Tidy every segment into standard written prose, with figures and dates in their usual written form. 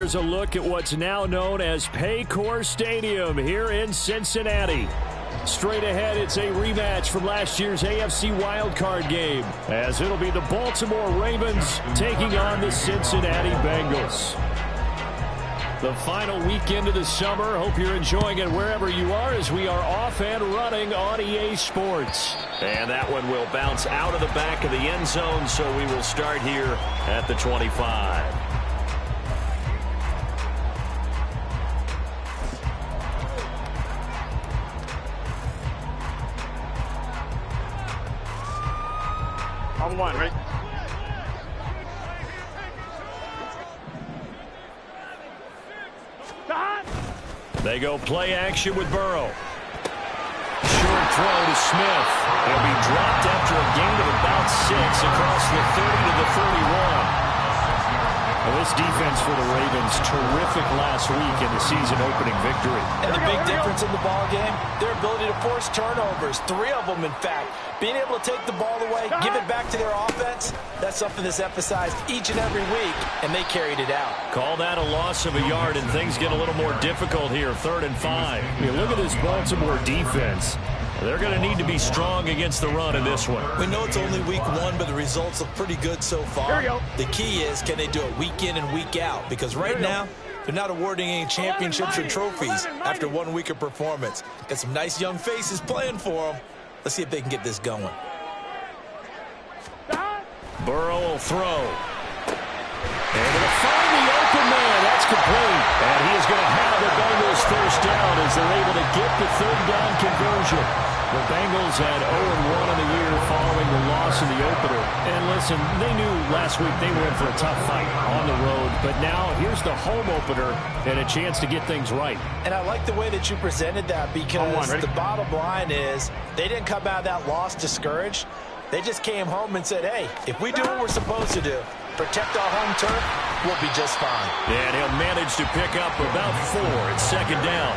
here's a look at what's now known as Paycor Stadium here in Cincinnati. Straight ahead, it's a rematch from last year's AFC wildcard game, as it'll be the Baltimore Ravens taking on the Cincinnati Bengals. The final weekend of the summer. Hope you're enjoying it wherever you are, as we are off and running on EA Sports. And that one will bounce out of the back of the end zone, so we will start here at the 25. On one, right? They go play action with Burrow. Short throw to Smith. He'll be dropped after a gain of about 6 across the 30 to the 31. Well, this defense for the Ravens, terrific last week in the season-opening victory. And the big difference in the ball game, their ability to force turnovers, 3 of them, in fact. Being able to take the ball away, give it back to their offense, that's something that's emphasized each and every week, and they carried it out. Call that a loss of a yard, and things get a little more difficult here, 3rd and 5. You look at this Baltimore defense. They're going to need to be strong against the run in this one. We know it's only week 1, but the results look pretty good so far. The key is, can they do it week in and week out? Because right now, they're not awarding any championships or trophies after 1 week of performance. Got some nice young faces playing for them. Let's see if they can get this going. Burrow will throw. Able to find the open man. That's complete. And he is going to have the Bengals first down as they're able to get the 3rd down conversion. The Bengals had 0-1 in the year following the loss in the opener. And listen, they knew last week they were in for a tough fight on the road. But now here's the home opener and a chance to get things right. And I like the way that you presented that, because the bottom line is they didn't come out of that loss discouraged. They just came home and said, hey, if we do what we're supposed to do, protect our home turf, we'll be just fine. And he'll manage to pick up about 4 at 2nd down.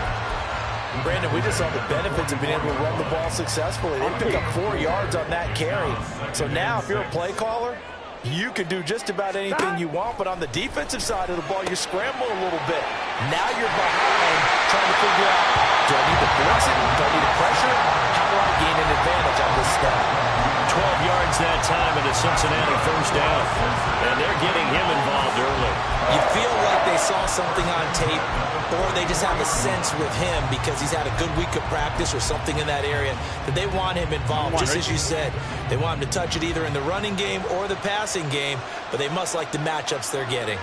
Brandon, we just saw the benefits of being able to run the ball successfully. They pick up 4 yards on that carry. So now if you're a play caller, you can do just about anything you want, but on the defensive side of the ball, you're scrambling a little bit. Now you're behind trying to figure out, do I need to blitz it? Do I need to pressure? How do I gain an advantage on this snap? 12 yards that time and a Cincinnati first down. And they're getting him involved early. You feel like they saw something on tape, or they just have a sense with him because he's had a good week of practice or something in that area that they want him involved, just as you said. They want him to touch it either in the running game or the passing game, but they must like the matchups they're getting.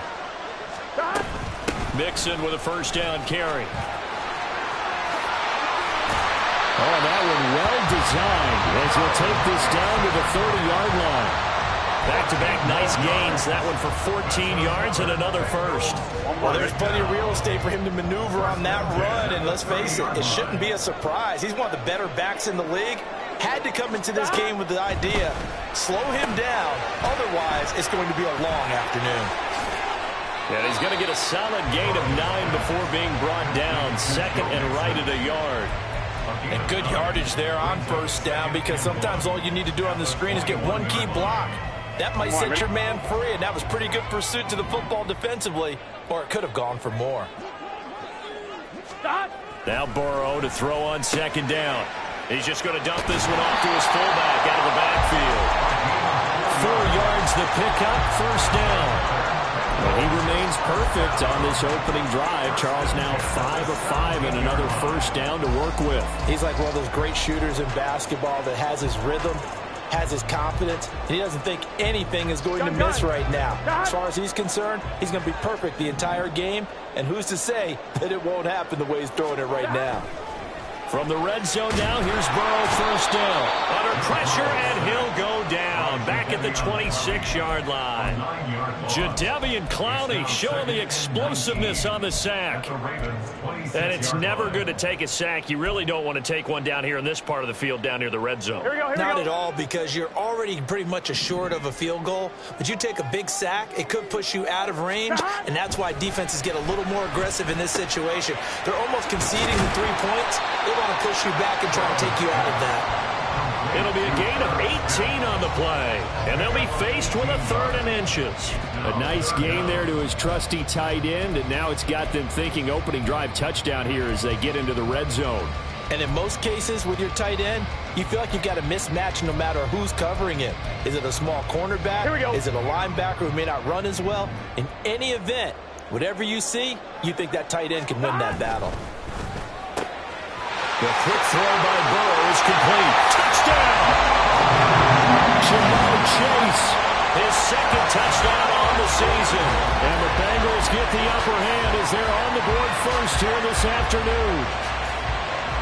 Mixon with a first down carry. Oh, that one well designed as he'll take this down to the 30-yard line. Back-to-back nice gains. That one for 14 yards and another first. Well, there's plenty of real estate for him to maneuver on that run, and let's face it, it shouldn't be a surprise. He's one of the better backs in the league. Had to come into this game with the idea, slow him down, otherwise it's going to be a long afternoon. And he's going to get a solid gain of 9 before being brought down. 2nd and right at a yard. And good yardage there on first down, because sometimes all you need to do on the screen is get one key block. That might set your man free, and that was pretty good pursuit to the football defensively, or it could have gone for more. Now Burrow to throw on 2nd down. He's just going to dump this one off to his fullback out of the backfield. 4 yards the pickup, first down. Well, he remains perfect on this opening drive. Charles now 5 of 5 and another first down to work with. He's like one of those great shooters in basketball that has his rhythm, has his confidence, and he doesn't think anything is going to miss right now. As far as he's concerned, he's going to be perfect the entire game, and who's to say that it won't happen the way he's throwing it right now. From the red zone now, here's Burrow, first down. Under pressure, and he'll go down. Back at the 26-yard line. Jadeveon Clowney showing the explosiveness on the sack. And it's never good to take a sack. You really don't want to take one down here in this part of the field, down near the red zone. Not at all, because you're already pretty much assured of a field goal. But you take a big sack, it could push you out of range, and that's why defenses get a little more aggressive in this situation. They're almost conceding the 3 points. They want to push you back and try to take you out of that. It'll be a gain of 18 on the play, and they'll be faced with a 3rd and inches. A nice gain there to his trusty tight end, and now it's got them thinking opening drive touchdown here as they get into the red zone. And in most cases with your tight end, you feel like you've got a mismatch no matter who's covering him. Is it a small cornerback? Here we go. Is it a linebacker who may not run as well? In any event, whatever you see, you think that tight end can win that battle. The quick throw by Burrow is complete. Touchdown! Jamar Chase. His 2nd touchdown on the season. And the Bengals get the upper hand as they're on the board first here this afternoon.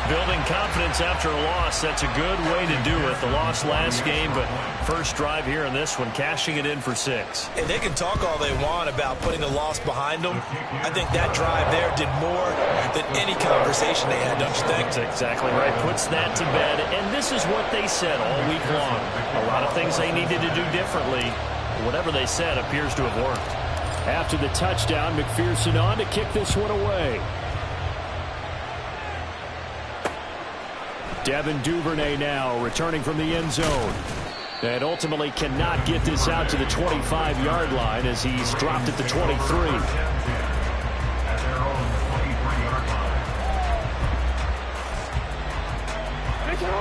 Building confidence after a loss, that's a good way to do it. The loss last game, but first drive here in this one, cashing it in for 6. And they can talk all they want about putting a loss behind them. I think that drive there did more than any conversation they had, don't you think? That's exactly right. Puts that to bed, and this is what they said all week long. A lot of things they needed to do differently. Whatever they said appears to have worked. After the touchdown, McPherson on to kick this one away. Devin Duvernay now returning from the end zone. And ultimately cannot get this out to the 25-yard line as he's dropped at the 23.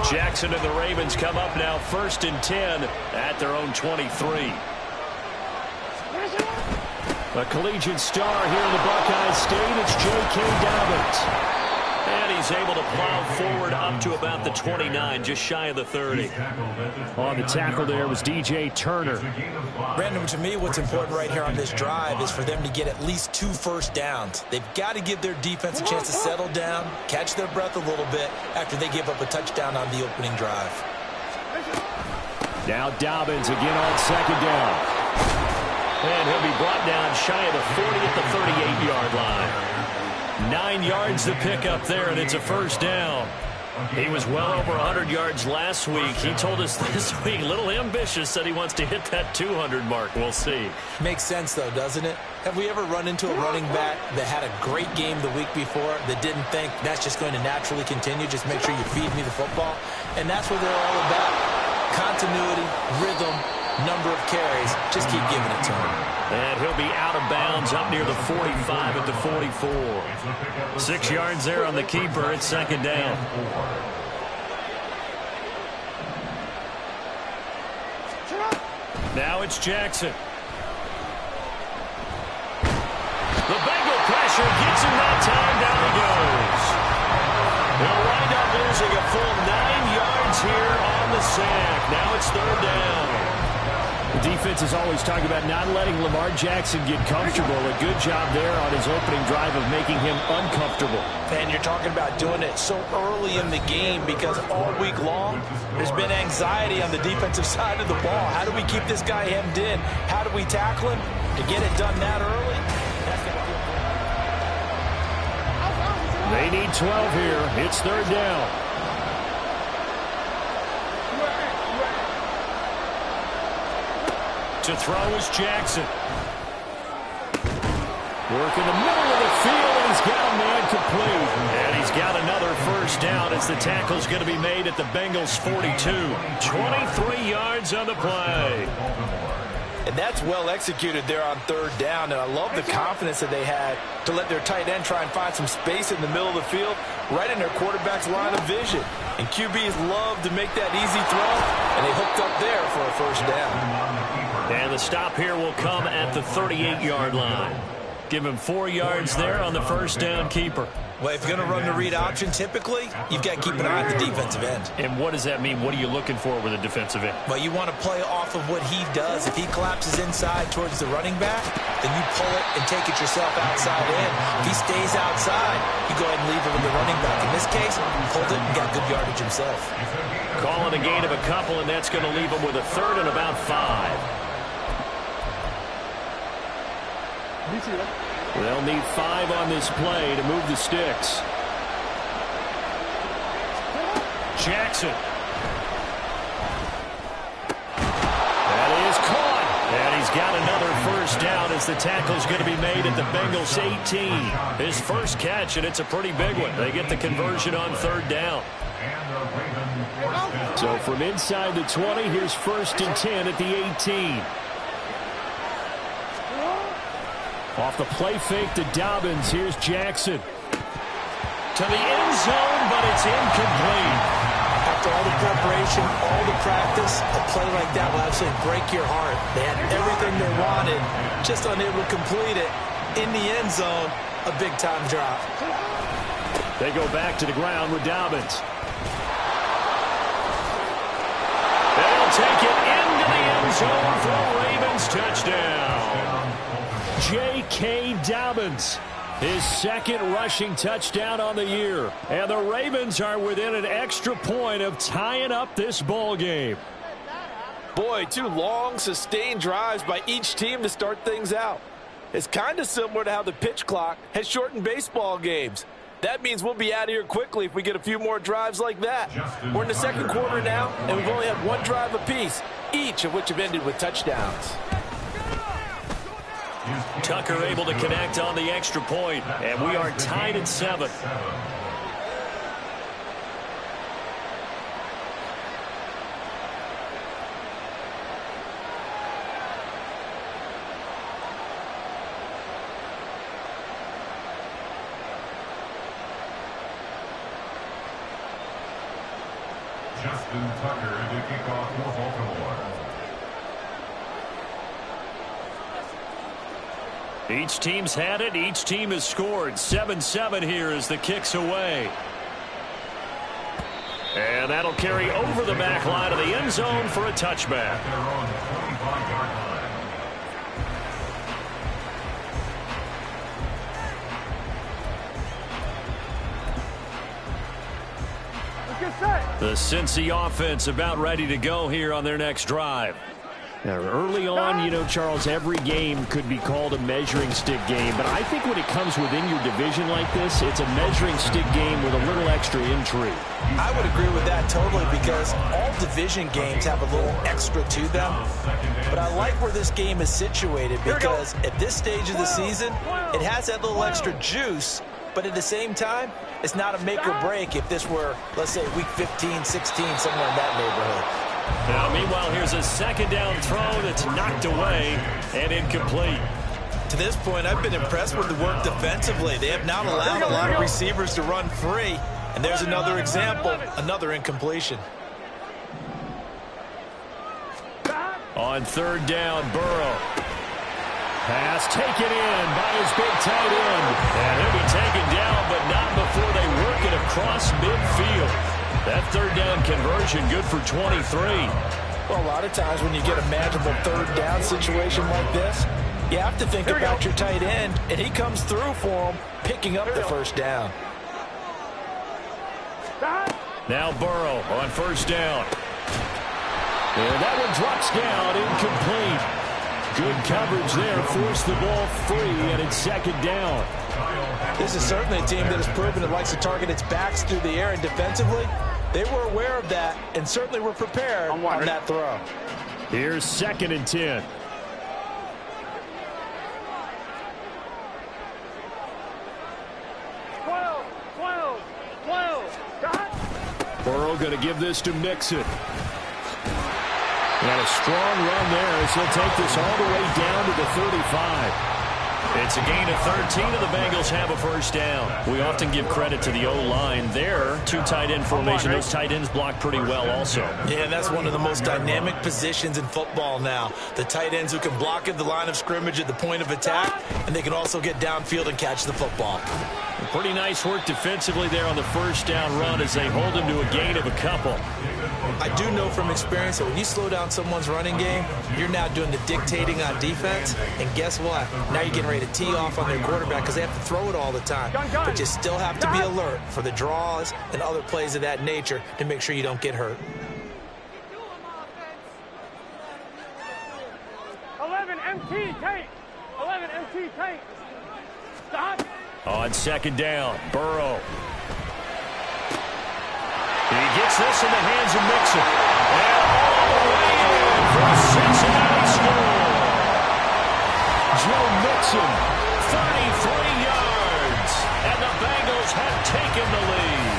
Jackson and the Ravens come up now 1st and 10 at their own 23. A collegiate star here in the Buckeye State. It's J.K. Dobbins. And he's able to plow forward up to about the 29, just shy of the 30. On the tackle there was DJ Turner. Brandon, to me, what's important right here on this drive is for them to get at least 2 first downs. They've got to give their defense a chance to settle down, catch their breath a little bit after they give up a touchdown on the opening drive. Now Dobbins again on 2nd down. And he'll be brought down shy of the 40 at the 38-yard line. 9 yards to pick up there, and it's a first down. He was well over 100 yards last week. He told us this week, a little ambitious, said he wants to hit that 200 mark. We'll see. Makes sense, though, doesn't it? Have we ever run into a running back that had a great game the week before that didn't think that's just going to naturally continue? Just make sure you feed me the football. And that's what they're all about. Continuity, rhythm, number of carries. Just keep giving it to him. And he'll be out of bounds up near the 45 at the 44. 6 yards there on the keeper. It's 2nd down. Now it's Jackson. The Bengal pressure gets him that time. Down he goes. They'll wind up losing a full 9 yards here on the sack. Now it's 3rd down. The defense is always talking about not letting Lamar Jackson get comfortable. A good job there on his opening drive of making him uncomfortable. And you're talking about doing it so early in the game because all week long there's been anxiety on the defensive side of the ball. How do we keep this guy hemmed in? How do we tackle him? To get it done that early? They need 12 here. It's 3rd down. To throw is Jackson. Work in the middle of the field, and he's got a man complete. And he's got another first down as the tackle's going to be made at the Bengals' 42. 23 yards on the play. And that's well executed there on 3rd down. And I love the confidence that they had to let their tight end try and find some space in the middle of the field, right in their quarterback's line of vision. And QBs love to make that easy throw, and they hooked up there for a first down. And the stop here will come at the 38-yard line. Give him 4 yards there on the first down keeper. Well, if you're going to run the read option, typically, you've got to keep an eye on the defensive end. And what does that mean? What are you looking for with a defensive end? Well, you want to play off of what he does. If he collapses inside towards the running back, then you pull it and take it yourself outside in. If he stays outside, you go ahead and leave it with the running back. In this case, pulled it and got good yardage himself. Calling a gain of a couple, and that's going to leave him with a 3rd and about 5. They'll need 5 on this play to move the sticks. Jackson. That is caught. And he's got another first down as the tackle's going to be made at the Bengals' 18. His first catch, and it's a pretty big one. They get the conversion on 3rd down. So from inside the 20, here's 1st and 10 at the 18. Off the play fake to Dobbins. Here's Jackson. To the end zone, but it's incomplete. After all the preparation, all the practice, a play like that will absolutely break your heart. They had everything they wanted, just unable to complete it. In the end zone, a big-time drop. They go back to the ground with Dobbins. They'll take it into the end zone for a Ravens touchdown. J.K. Dobbins, his 2nd rushing touchdown on the year. And the Ravens are within an extra point of tying up this ball game. Boy, 2 long, sustained drives by each team to start things out. It's kind of similar to how the pitch clock has shortened baseball games. That means we'll be out of here quickly if we get a few more drives like that. We're in the 2nd quarter now, and we've only had 1 drive apiece, each of which have ended with touchdowns. Tucker able to connect on the extra point, and we are tied at 7. Justin Tucker to kick off for Baltimore. Each team's had it. Each team has scored. 7-7 here as the kick's away. And that'll carry over the back line of the end zone for a touchback. They're on the 25-yard line. The Cincy offense about ready to go here on their next drive. Now, early on, you know, Charles, every game could be called a measuring stick game. But I think when it comes within your division like this, it's a measuring stick game with a little extra intrigue. I would agree with that totally because all division games have a little extra to them. But I like where this game is situated because at this stage of the season, it has that little extra juice. But at the same time, it's not a make or break if this were, let's say, week 15, 16, somewhere in that neighborhood. Now, meanwhile, here's a 2nd down throw that's knocked away and incomplete. To this point, I've been impressed with the work defensively. They have not allowed a lot of receivers to run free. And there's another example, another incompletion. On 3rd down, Burrow. Pass taken in by his big tight end. And he'll be taken down, but not before they work it across midfield. That 3rd down conversion good for 23. Well, a lot of times when you get a manageable 3rd down situation like this, you have to think about your tight end, and he comes through for him, picking up the 1st down. Now Burrow on 1st down. And that one drops down, incomplete. Good coverage there, forced the ball free, and it's 2nd down. This is certainly a team that has proven it likes to target its backs through the air, and defensively, they were aware of that and certainly were prepared on that throw. Here's 2nd and 10. Burrow going to give this to Mixon. And a strong run there as he'll take this all the way down to the 35. It's a gain of 13, and the Bengals have a 1st down. We often give credit to the O-line there. 2 tight end formation. Those tight ends block pretty well also. Yeah, that's one of the most dynamic positions in football now. The tight ends who can block at the line of scrimmage at the point of attack, and they can also get downfield and catch the football. Pretty nice work defensively there on the 1st down run as they hold him to a gain of a couple. I do know from experience that when you slow down someone's running game, you're now doing the dictating on defense. And guess what? Now you're getting ready to tee off on their quarterback because they have to throw it all the time. But you still have to be alert for the draws and other plays of that nature to make sure you don't get hurt. 11 MT tank. 11 MT tank. Stop. On 2nd down, Burrow. He gets this in the hands of Mixon. And all the way in for a Cincinnati score. Joe Mixon, 33 yards. And the Bengals have taken the lead.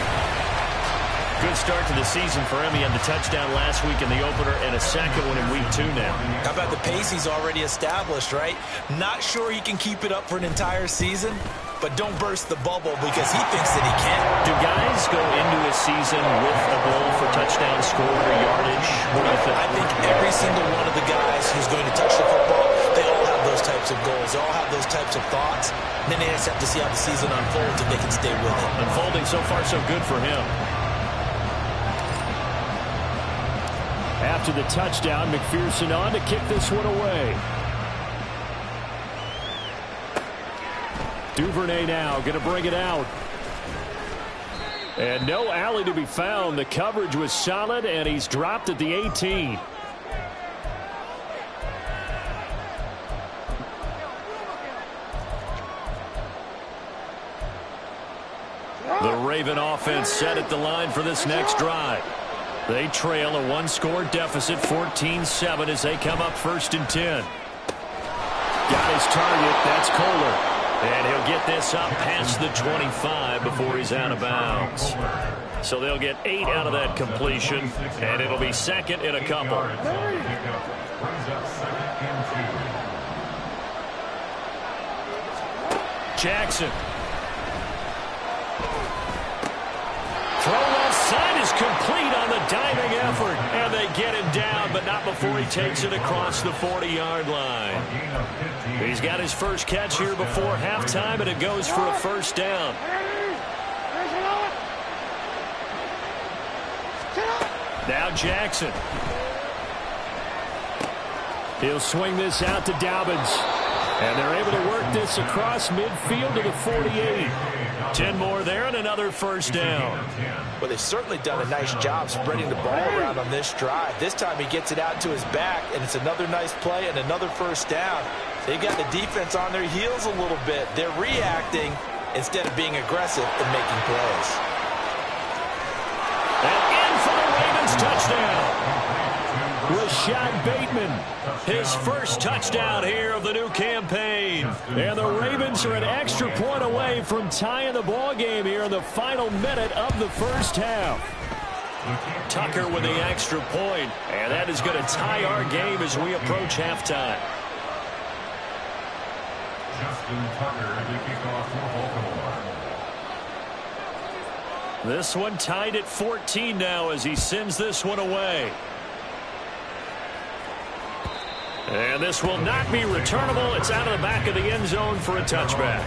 good start to the season for him. He had the touchdown last week in the opener and a second one in week 2 now. How about the pace he's already established, right? Not sure he can keep it up for an entire season, but don't burst the bubble because he thinks that he can. Do guys go into a season with a goal for touchdown scored or yardage? What do you think? I think every single one of the guys who's going to touch the football, they all have those types of goals. They all have those types of thoughts. And then they just have to see how the season unfolds and they can stay with it. Unfolding so far so good for him. After the touchdown, McPherson on to kick this one away. Duvernay now going to bring it out. And no alley to be found. The coverage was solid, and he's dropped at the 18. The Raven offense set at the line for this next drive. They trail a one-score deficit, 14-7, as they come up 1st and 10. Got his target. That's Kohler. And he'll get this up past the 25 before he's out of bounds. So they'll get 8 out of that completion, and it'll be 2nd and a couple. Jackson. Throw offside is complete on the diving effort. And they get him down, but not before he takes it across the 40-yard line. He's got his first catch here before halftime, and it goes for a 1st down. Now Jackson. He'll swing this out to Dobbins. And they're able to work this across midfield to the 48. 10 more there and another 1st down. Well, they've certainly done a nice job spreading the ball around on this drive. This time he gets it out to his back, and it's another nice play and another 1st down. They've got the defense on their heels a little bit. They're reacting instead of being aggressive and making plays. And in for the Ravens touchdown. Rashad Bateman, his first touchdown here of the new campaign. And the Ravens are an extra point away from tying the ball game here in the final minute of the 1st half. Tucker with the extra point, and that is going to tie our game as we approach halftime. Tucker, the kickoff for Baltimore. This one tied at 14 now as he sends this one away. And this will not be returnable. It's out of the back of the end zone for a touchback.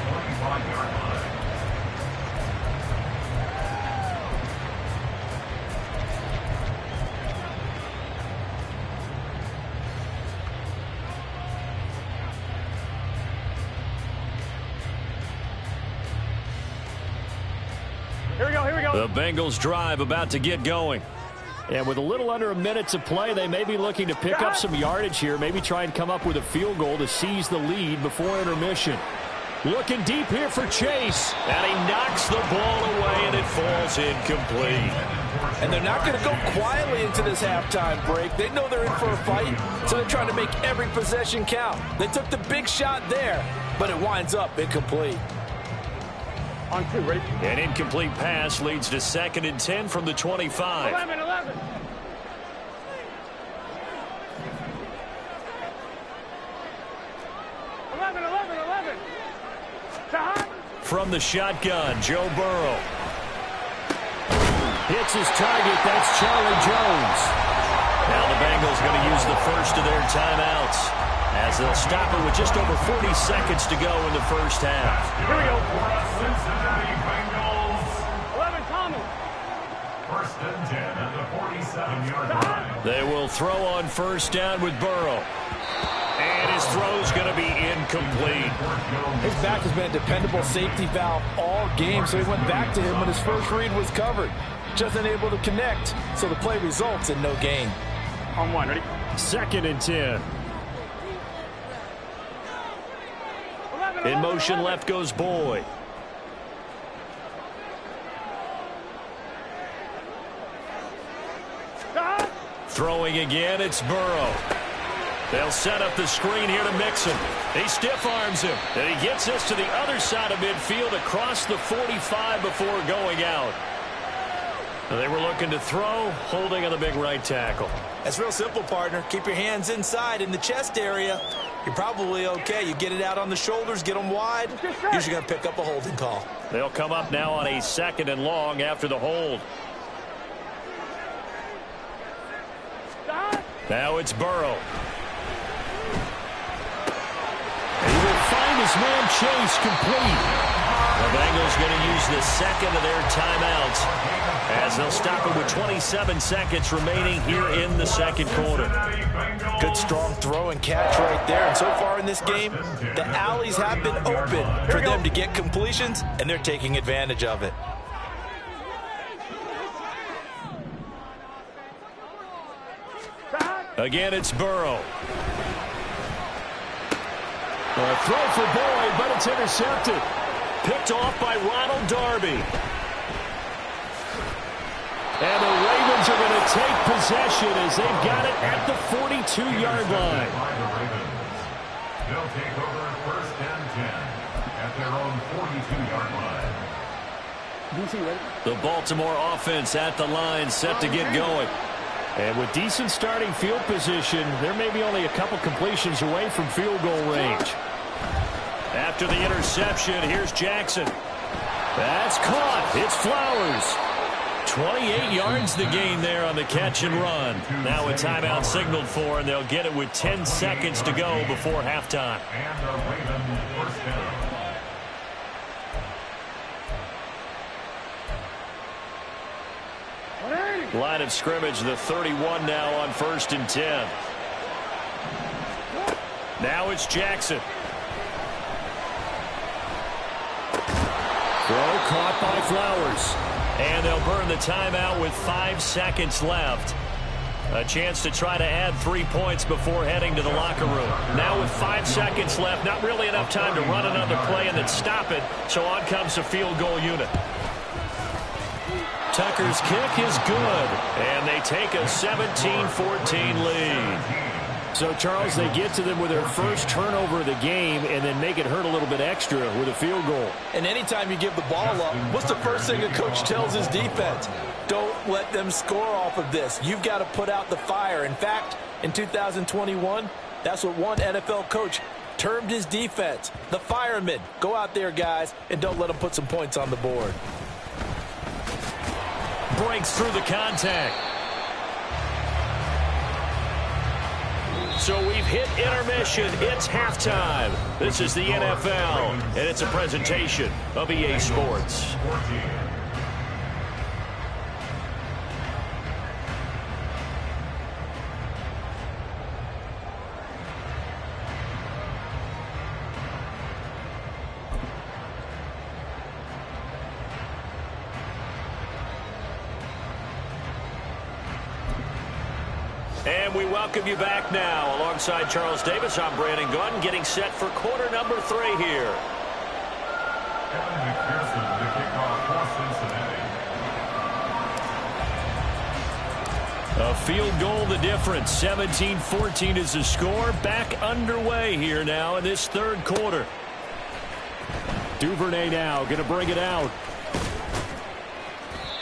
Here we go, here we go. The Bengals drive about to get going. And with a little under a minute to play, they may be looking to pick up some yardage here, maybe try and come up with a field goal to seize the lead before intermission. Looking deep here for Chase. And he knocks the ball away, and it falls incomplete. And they're not going to go quietly into this halftime break. They know they're in for a fight, so they're trying to make every possession count. They took the big shot there, but it winds up incomplete. On 2, ready? An incomplete pass leads to 2nd and 10 from the 25. 11. 11. From the shotgun, Joe Burrow. Hits his target. That's Charlie Jones. Now the Bengals going to use the first of their timeouts as they'll stop it with just over 40 seconds to go in the 1st half. Here we go. Cincinnati Bengals. 11, Thomas. 1st and 10 at the 47-yard line. They will throw on 1st down with Burrow. And his throw's going to be incomplete. His back has been a dependable safety valve all game, so he went back to him when his first read was covered. Just unable to connect, so the play results in no gain. On 1, ready? 2nd and 10. 11, In motion left goes Boyd. Throwing again, it's Burrow. They'll set up the screen here to Mixon. He stiff arms him, and he gets us to the other side of midfield across the 45 before going out. They were looking to throw, holding on the big right tackle. That's real simple, partner. Keep your hands inside in the chest area. You're probably okay. You get it out on the shoulders, get them wide. Usually going to pick up a holding call. They'll come up now on a 2nd and long after the hold. Now it's Burrow. He will find his man Chase complete. The Bengals going to use the second of their timeouts as they'll stop it with 27 seconds remaining here in the second quarter. Good strong throw and catch right there. And so far in this game, the alleys have been open for them to get completions, and they're taking advantage of it. Again, it's Burrow. A throw for Boyd, but it's intercepted. Picked off by Ronald Darby. And the Ravens are going to take possession as they've got it at the 42-yard line. They'll take over 1st and 10 at their own 42-yard line. The Baltimore offense at the line, set to get going. And with decent starting field position, they're maybe only a couple completions away from field goal range. After the interception, here's Jackson. That's caught. It's Flowers. 28 yards the gain there on the catch and run. Now a timeout signaled for, and they'll get it with 10 seconds to go before halftime. And the Ravens 1st down. Line of scrimmage, the 31 now on 1st and 10. Now it's Jackson. Throw caught by Flowers. And they'll burn the timeout with 5 seconds left. A chance to try to add 3 points before heading to the locker room. Now with 5 seconds left, not really enough time to run another play and then stop it. So on comes the field goal unit. Tucker's kick is good. And they take a 17-14 lead. So, Charles, they get to them with their first turnover of the game and then make it hurt a little bit extra with a field goal. And anytime you give the ball up, what's the first thing a coach tells his defense? Don't let them score off of this. You've got to put out the fire. In fact, in 2021, that's what one NFL coach termed his defense. The firemen. Go out there, guys, and don't let them put some points on the board. Breaks through the contact. So we've hit intermission. It's halftime. This is the NFL, and it's a presentation of EA Sports. And we welcome you back now. Alongside Charles Davis, I'm Brandon Gunn, getting set for quarter number 3 here. Kevin McPherson to kick off for Cincinnati. A field goal the difference. 17-14 is the score. Back underway here now in this third quarter. Duvernay now going to bring it out.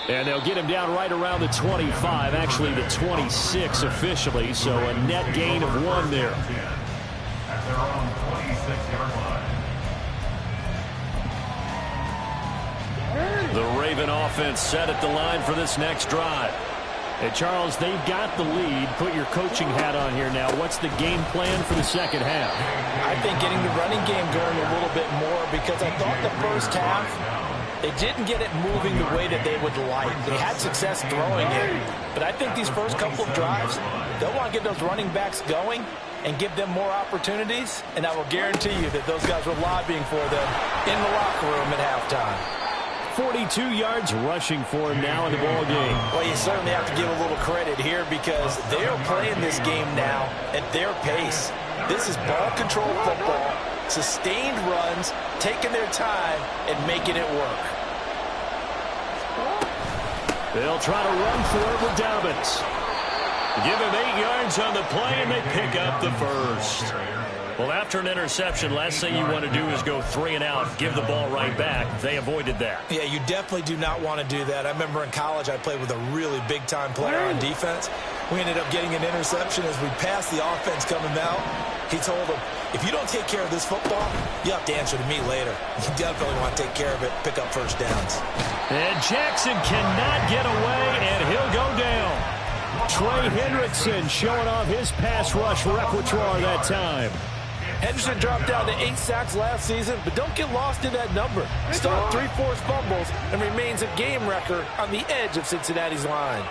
And they'll get him down right around the 25, actually the 26 officially, so a net gain of 1 there. At their own 26-yard line. The Raven offense set at the line for this next drive. And Charles, they've got the lead. Put your coaching hat on here now. What's the game plan for the second half? I think getting the running game going a little bit more, because I thought the first half, they didn't get it moving the way that they would like. They had success throwing it. But I think these first couple of drives, they'll want to get those running backs going and give them more opportunities. And I will guarantee you that those guys were lobbying for them in the locker room at halftime. 42 yards rushing for him now in the ball game. Well, you certainly have to give a little credit here because they're playing this game now at their pace. This is ball control football. Sustained runs, taking their time, and making it work. They'll try to run for it with Dobbins. Give him 8 yards on the play, and they pick up the first. Well, after an interception, last thing you want to do is go 3 and out, give the ball right back. They avoided that. Yeah, you definitely do not want to do that. I remember in college I played with a really big-time player on defense. We ended up getting an interception as we passed the offense coming out. He told him, if you don't take care of this football, you have to answer to me later. You definitely want to take care of it, pick up first downs. And Jackson cannot get away, and he'll go down. Trey Hendrickson showing off his pass rush repertoire that time. Henderson dropped down to 8 sacks last season, but don't get lost in that number. Still had 3 forced fumbles and remains a game wrecker on the edge of Cincinnati's line.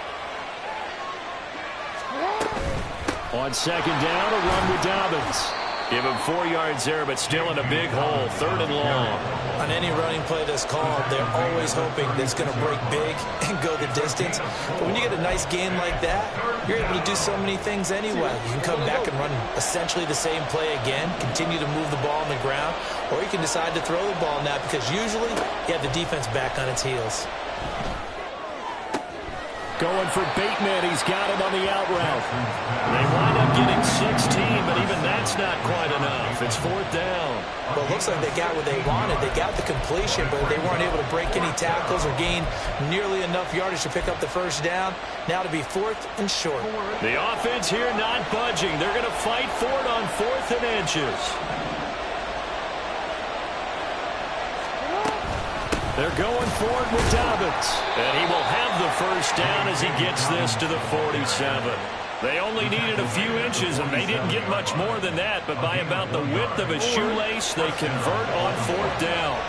On second down, a run with Dobbins. Give him 4 yards there, but still in a big hole, 3rd and long. On any running play that's called, they're always hoping that it's going to break big and go the distance. But when you get a nice gain like that, you're able to do so many things anyway. You can come back and run essentially the same play again, continue to move the ball on the ground, or you can decide to throw the ball now because usually you have the defense back on its heels. Going for Bateman. He's got him on the out route. They wind up getting 16, but even that's not quite enough. It's 4th down. Well, it looks like they got what they wanted. They got the completion, but they weren't able to break any tackles or gain nearly enough yardage to pick up the first down. Now to be 4th and short. The offense here not budging. They're going to fight for it on 4th and inches. They're going for it with Dobbins. And he will have the first down as he gets this to the 47. They only needed a few inches, and they didn't get much more than that, but by about the width of a shoelace, they convert on 4th down.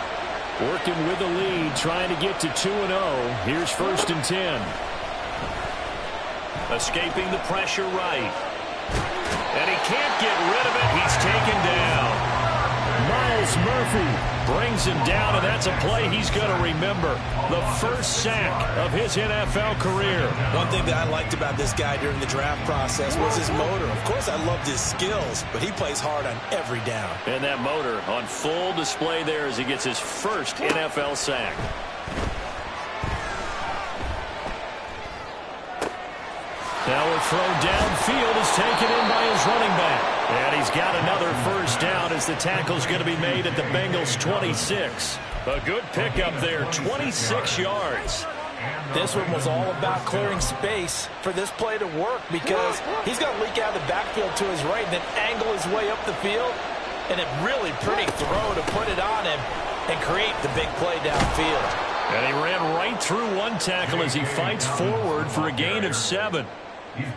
Working with the lead, trying to get to 2-0. Here's 1st and 10. Escaping the pressure right. And he can't get rid of it. He's taken down. Myles Murphy brings him down, and that's a play he's going to remember. The first sack of his NFL career. One thing that I liked about this guy during the draft process was his motor. Of course, I loved his skills, but he plays hard on every down. And that motor on full display there as he gets his first NFL sack. Now a throw downfield is taken in by his running back. And he's got another first down as the tackle's going to be made at the Bengals' 26. A good pickup there, 26 yards. This one was all about clearing space for this play to work because he's going to leak out of the backfield to his right and then angle his way up the field. And a really pretty throw to put it on him and create the big play downfield. And he ran right through one tackle as he fights forward for a gain of 7.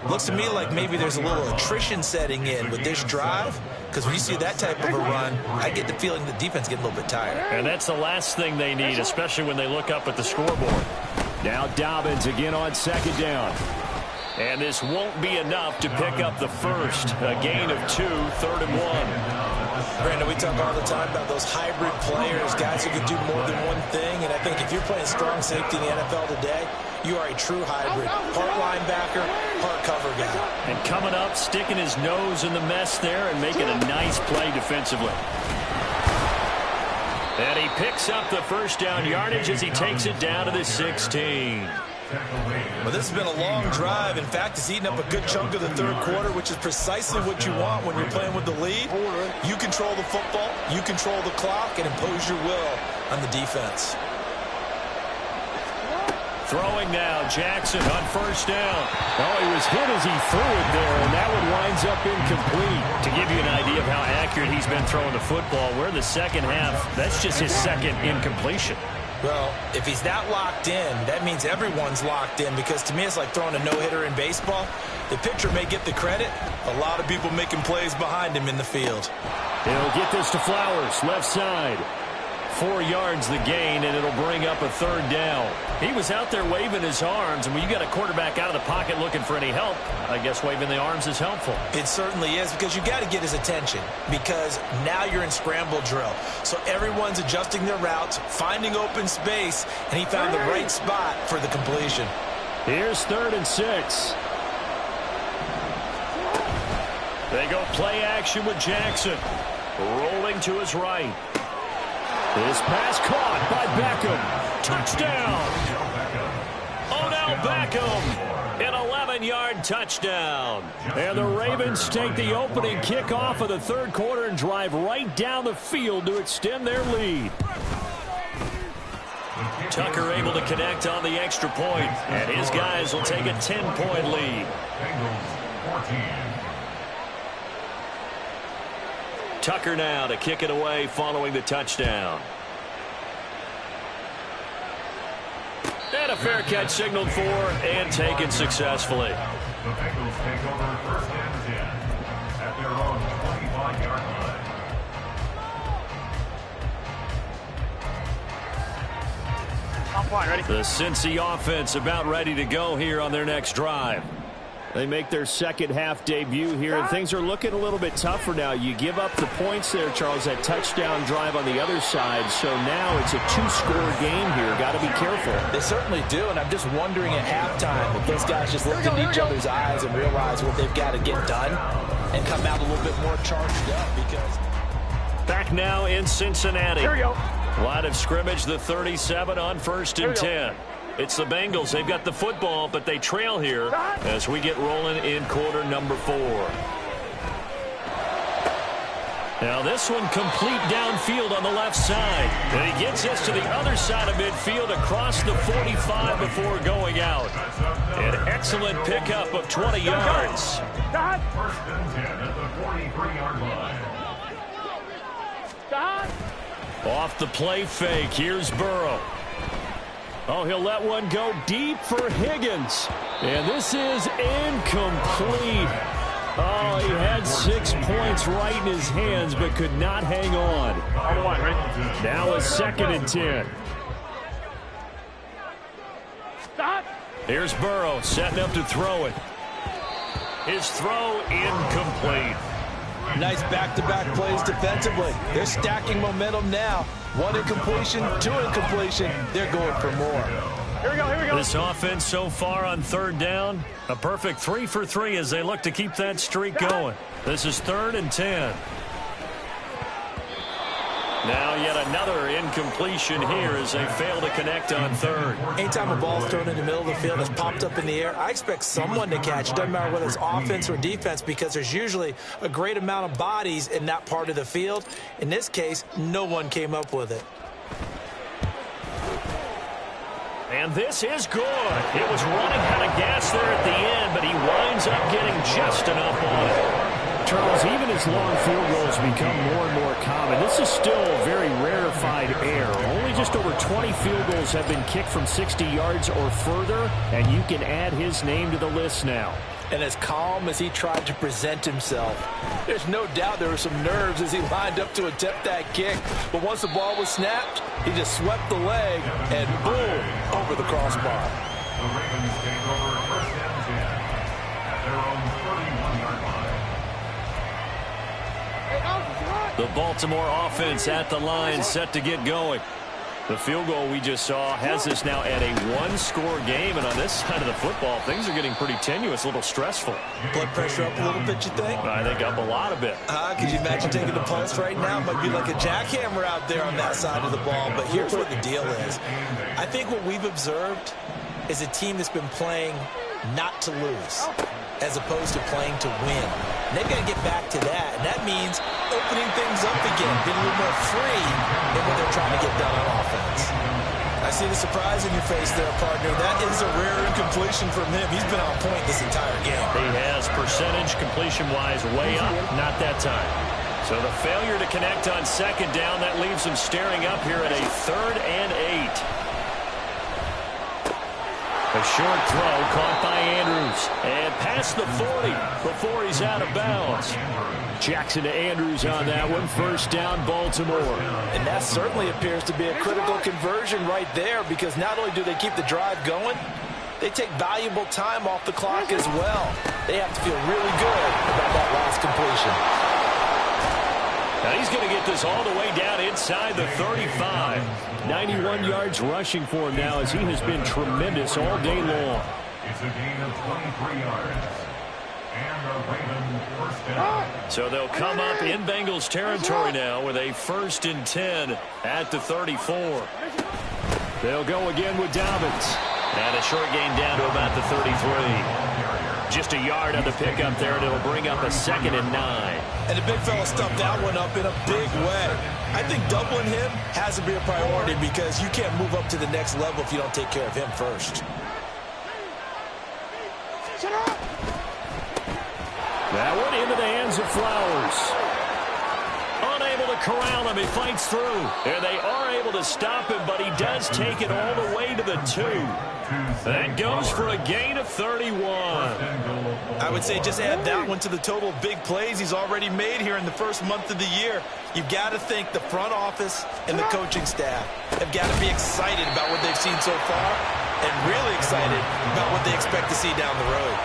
Looks to me like maybe there's a little attrition setting in with this drive because when you see that type of a run, I get the feeling the defense getting a little bit tired. And that's the last thing they need, especially when they look up at the scoreboard. Now Dobbins again on second down. And this won't be enough to pick up the first. A gain of 2, 3rd and 1. Brandon, we talk all the time about those hybrid players, guys who can do more than one thing. And I think if you're playing strong safety in the NFL today, you are a true hybrid. Part linebacker, part cover guy. And coming up, sticking his nose in the mess there and making a nice play defensively. And he picks up the first down yardage as he takes it down to the 16. Well, this has been a long drive. In fact, it's eaten up a good chunk of the third quarter, which is precisely what you want when you're playing with the lead. You control the football, you control the clock, and impose your will on the defense. Throwing now, Jackson on first down. Oh, he was hit as he threw it there, and that one winds up incomplete. To give you an idea of how accurate he's been throwing the football, we're in the second half. That's just his second incompletion. Well, if he's that locked in, that means everyone's locked in because to me it's like throwing a no-hitter in baseball. The pitcher may get the credit. A lot of people making plays behind him in the field. He'll get this to Flowers, left side. 4 yards the gain, and it'll bring up a 3rd down. He was out there waving his arms, and when you got a quarterback out of the pocket looking for any help, I guess waving the arms is helpful. It certainly is because you got to get his attention because now you're in scramble drill. So everyone's adjusting their routes, finding open space, and he found the right spot for the completion. Here's 3rd and 6. They go play action with Jackson. Rolling to his right. This pass caught by Beckham. Touchdown. Odell Beckham. An 11-yard touchdown. And the Ravens take the opening kickoff of the third quarter and drive right down the field to extend their lead. Tucker able to connect on the extra point, and his guys will take a 10-point lead. Tucker now to kick it away following the touchdown. And a fair catch signaled for and taken successfully. The Bengals take over first and 10 at their own 25-yard line. I'm fine, ready? The Cincy offense about ready to go here on their next drive. They make their second half debut here, and things are looking a little bit tougher now. You give up the points there, Charles, that touchdown drive on the other side. So now it's a two-score game here. Got to be careful. They certainly do, and I'm just wondering at halftime if those guys just looked into each other's eyes and realize what they've got to get done and come out a little bit more charged up. Because Back now in Cincinnati. Here we go. Line of scrimmage, the 37 on first and 10. It's the Bengals. They've got the football, but they trail here as we get rolling in quarter number 4. Now this one complete downfield on the left side. And he gets us to the other side of midfield across the 45 before going out. An excellent pickup of 20 yards. First and 10 at the 43-yard line. Off the play fake, here's Burrow. Oh, he'll let one go deep for Higgins. And this is incomplete. Oh, he had 6 points right in his hands, but could not hang on. Now a second and 10. Here's Burrow setting up to throw it. His throw incomplete. nice back-to-back plays defensively. They're stacking momentum now. 1 incompletion, 2 incompletion. They're going for more. Here we go, here we go. This offense so far on third down, a perfect 3 for 3 as they look to keep that streak going. This is 3rd and 10. Now yet another incompletion here as they fail to connect on 3rd. Anytime a ball's thrown in the middle of the field that's popped up in the air, I expect someone to catch it. Doesn't matter whether it's offense or defense, because there's usually a great amount of bodies in that part of the field. In this case, no one came up with it. And this is good. It was running out of gas there at the end, but he winds up getting just enough on it. Charles, even as long field goals become more and more common, this is still a very rarefied air. Only just over 20 field goals have been kicked from 60 yards or further, and you can add his name to the list now. And as calm as he tried to present himself, there's no doubt there were some nerves as he lined up to attempt that kick. But once the ball was snapped, he just swept the leg and boom, over the crossbar. The Ravens take over 1st and 10 at their own 31-yard line. The Baltimore offense at the line set to get going. The field goal we just saw has us now at a 1-score game, and on this side of the football, things are getting pretty tenuous, a little stressful. Blood pressure up a little bit, you think? I think up a lot of it. Could you imagine taking the pulse right now? It might be like a jackhammer out there on that side of the ball, but here's what the deal is. I think what we've observed is a team that's been playing not to lose, as opposed to playing to win. And they've got to get back to that, and that means opening things up again, being a little more free in what they're trying to get done on offense. I see the surprise in your face there, partner. That is a rare incompletion from him. He's been on point this entire game. He has percentage completion-wise way up, not that time. So the failure to connect on 2nd down, that leaves him staring up here at a 3rd and 8. A short throw caught by Andrews. And past the 40 before he's out of bounds. Jackson to Andrews on that one. 1st down, Baltimore. And that certainly appears to be a critical conversion right there, because not only do they keep the drive going, they take valuable time off the clock as well. They have to feel really good about that last completion. Now he's going to get this all the way down inside the 35. 91 yards rushing for him now, as he has been tremendous all day long. It's a gain of 23 yards. And the Ravens 1st down. So they'll come up in Bengals territory now with a 1st and 10 at the 34. They'll go again with Dobbins. And a short gain down to about the 33. Just a yard on the pickup there, and it'll bring up a 2nd and 9. And the big fella stuffed that one up in a big way. I think doubling him has to be a priority because you can't move up to the next level if you don't take care of him first. That one into the hands of Flowers. Unable to corral him. He fights through. And they are able to stop him, but he does take it all the way to the 2. That goes for a gain of 31. I would say just add that one to the total of big plays he's already made here in the first month of the year. You've got to think the front office and the coaching staff have got to be excited about what they've seen so far and really excited about what they expect to see down the road.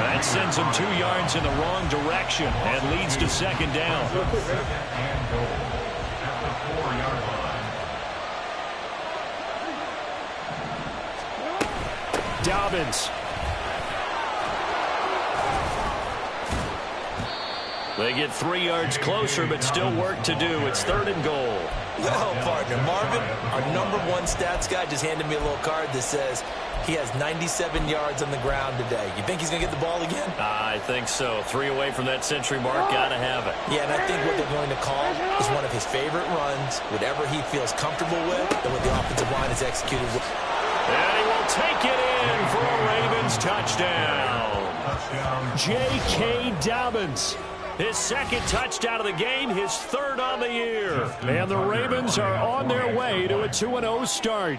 That sends him 2 yards in the wrong direction and leads to 2nd down. Dobbins. They get 3 yards closer, but still work to do. It's 3rd and goal. Well, partner, Marvin, our #1 stats guy, just handed me a little card that says he has 97 yards on the ground today. You think he's going to get the ball again? I think so. 3 away from that century mark. Got to have it. Yeah, and I think what they're going to call is one of his favorite runs, whatever he feels comfortable with, and what the offensive line has executed with. And he will take it in for a Ravens touchdown. J.K. Dobbins. His 2nd touchdown of the game, his 3rd on the year. And the Ravens are on their way to a 2-0 start.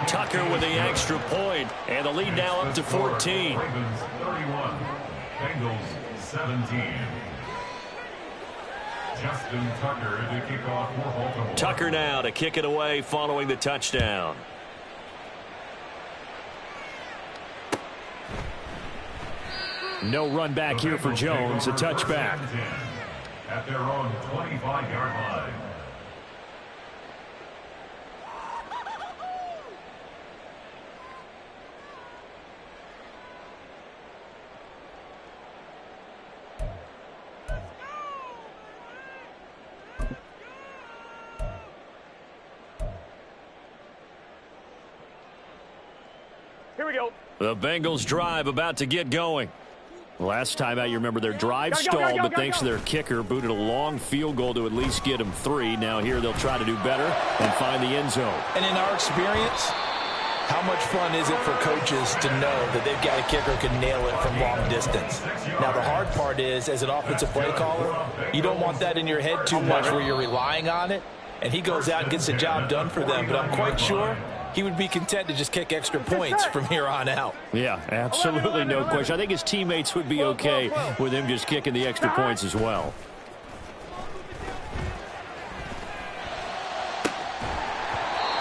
Tucker with the extra point, and the lead now up to 14. Ravens 31, Bengals 17. Justin Tucker to kick off for Baltimore. Tucker now to kick it away following the touchdown. No run back here for Jones, a touchback. At their own 25-yard line. Here we go. The Bengals drive about to get going. Last time out, you remember their drive Go, go, stalled, go, go, but go, thanks go. to their kicker, booted a long field goal to at least get them 3. Now here they'll try to do better and find the end zone. And in our experience, how much fun is it for coaches to know that they've got a kicker who can nail it from long distance? Now, the hard part is, as an offensive play caller, you don't want that in your head too much where you're relying on it, and he goes out and gets the job done for them. But I'm quite sure he would be content to just kick extra points from here on out. Yeah, absolutely no question. I think his teammates would be okay with him just kicking the extra points as well.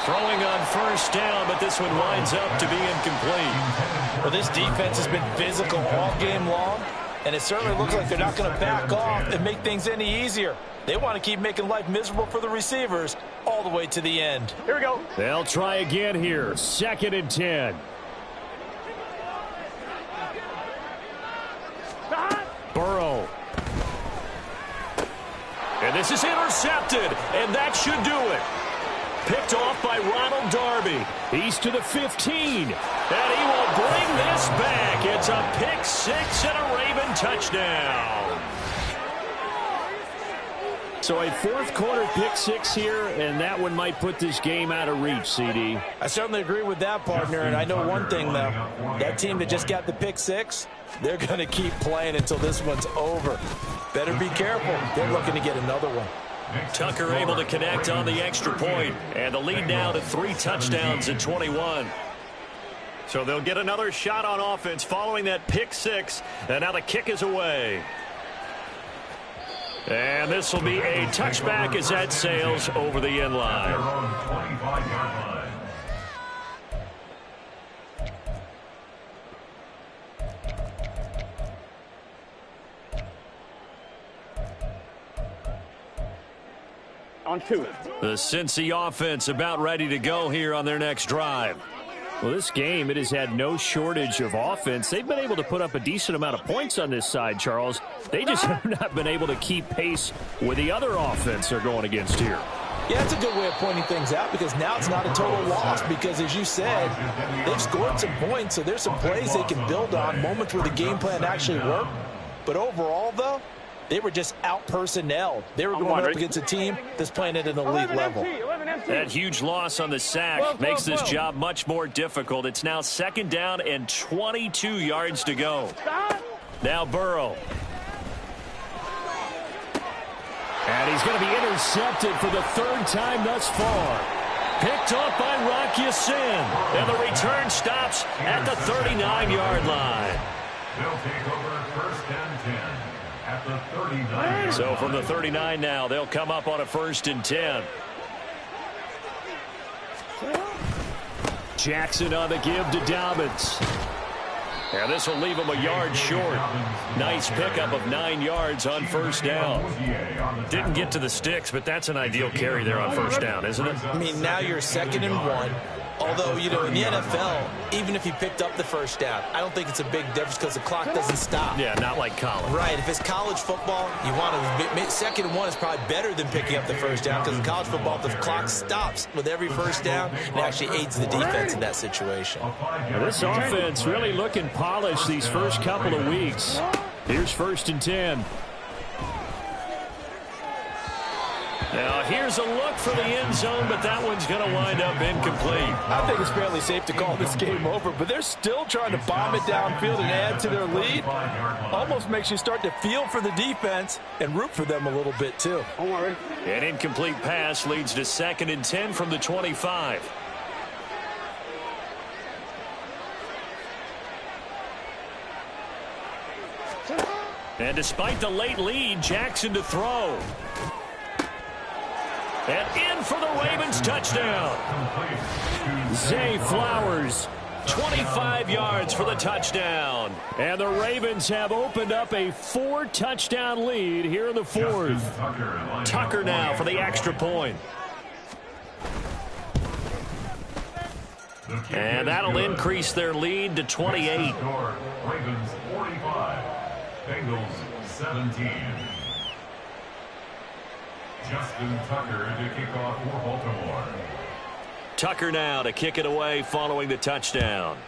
Throwing on 1st down, but this one winds up to be incomplete. Well, this defense has been physical all game long, and it certainly looks like they're not going to back off and make things any easier. They want to keep making life miserable for the receivers all the way to the end. Here we go. They'll try again here. 2nd and 10. Burrow. And this is intercepted, and that should do it. Picked off by Ronald Darby. He's to the 15. And he will bring this back. It's a pick 6 and a Raven touchdown. So a 4th quarter pick 6 here, and that one might put this game out of reach, CD. I certainly agree with that, partner, and I know one thing, though. That team that just got the pick 6, they're going to keep playing until this one's over. Better be careful. They're looking to get another one. Tucker able to connect on the extra point, and the lead now to 3 touchdowns at 21. So they'll get another shot on offense following that pick 6, and now the kick is away. And this will be a touchback as that sails over the end line. Their own 25-yard line. On 2. The Cincy offense about ready to go here on their next drive. Well, this game, it has had no shortage of offense. They've been able to put up a decent amount of points on this side, Charles. They just have not been able to keep pace with the other offense they're going against here. Yeah, that's a good way of pointing things out because now it's not a total loss because, as you said, they've scored some points, so there's some plays they can build on, moments where the game plan actually worked. But overall, though, they were just out-personnelled. They were going up against a team that's playing at an elite level. That huge loss on the sack makes this job much more difficult. It's now 2nd down and 22 yards to go. Now Burrow. And he's going to be intercepted for the 3rd time thus far. Picked off by Rock Ya-Sin. And the return stops at the 39-yard line. They'll take over 1st and 10 at the 39. So from the 39 now, they'll come up on a 1st and 10. Jackson on the give to Dobbins. And this will leave him a yard short. Nice pickup of 9 yards on 1st down. Didn't get to the sticks, but that's an ideal carry there on 1st down, isn't it? I mean, now you're 2nd and 1. Although, you know, in the NFL, even if he picked up the 1st down, I don't think it's a big difference because the clock doesn't stop. Yeah, not like college. Right. If it's college football, you want to 2nd and 1 is probably better than picking up the 1st down because in college football, the clock stops with every 1st down and actually aids the defense in that situation. Now, this offense really looking polished these first couple of weeks. Here's 1st and 10. Now, here's a look for the end zone, but that one's going to wind up incomplete. I think it's fairly safe to call this game over, but they're still trying to bomb it downfield and add to their lead. Almost makes you start to feel for the defense and root for them a little bit, too. Don't worry. An incomplete pass leads to 2nd and 10 from the 25. And despite the late lead, Jackson to throw. And in for the Ravens touchdown. Zay Flowers. 25 yards for the touchdown. And the Ravens have opened up a 4-touchdown lead here in the 4th. Tucker now for the extra point. And that'll increase their lead to 28. Ravens 45, Bengals 17. Justin Tucker to kick off for Baltimore. Tucker now to kick it away following the touchdown.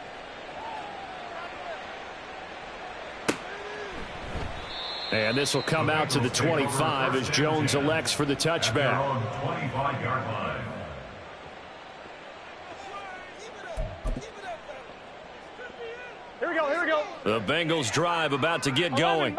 And this will come out to the 25 as Jones elects for the touchback. 25-yard line. Here we go, here we go. The Bengals drive about to get going.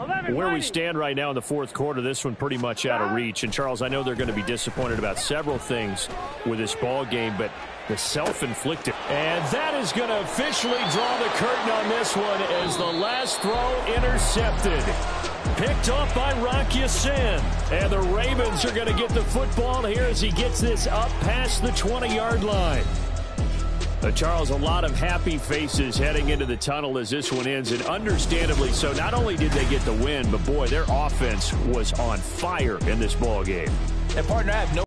11, Where we stand right now in the 4th quarter, this one pretty much out of reach. And, Charles, I know they're going to be disappointed about several things with this ball game, but the self-inflicted. And that is going to officially draw the curtain on this one as the last throw intercepted. Picked off by Rock Ya-Sin. And the Ravens are going to get the football here as he gets this up past the 20-yard line. Charles, a lot of happy faces heading into the tunnel as this one ends, and understandably so. Not only did they get the win, but, boy, their offense was on fire in this ball game. And, partner, I have no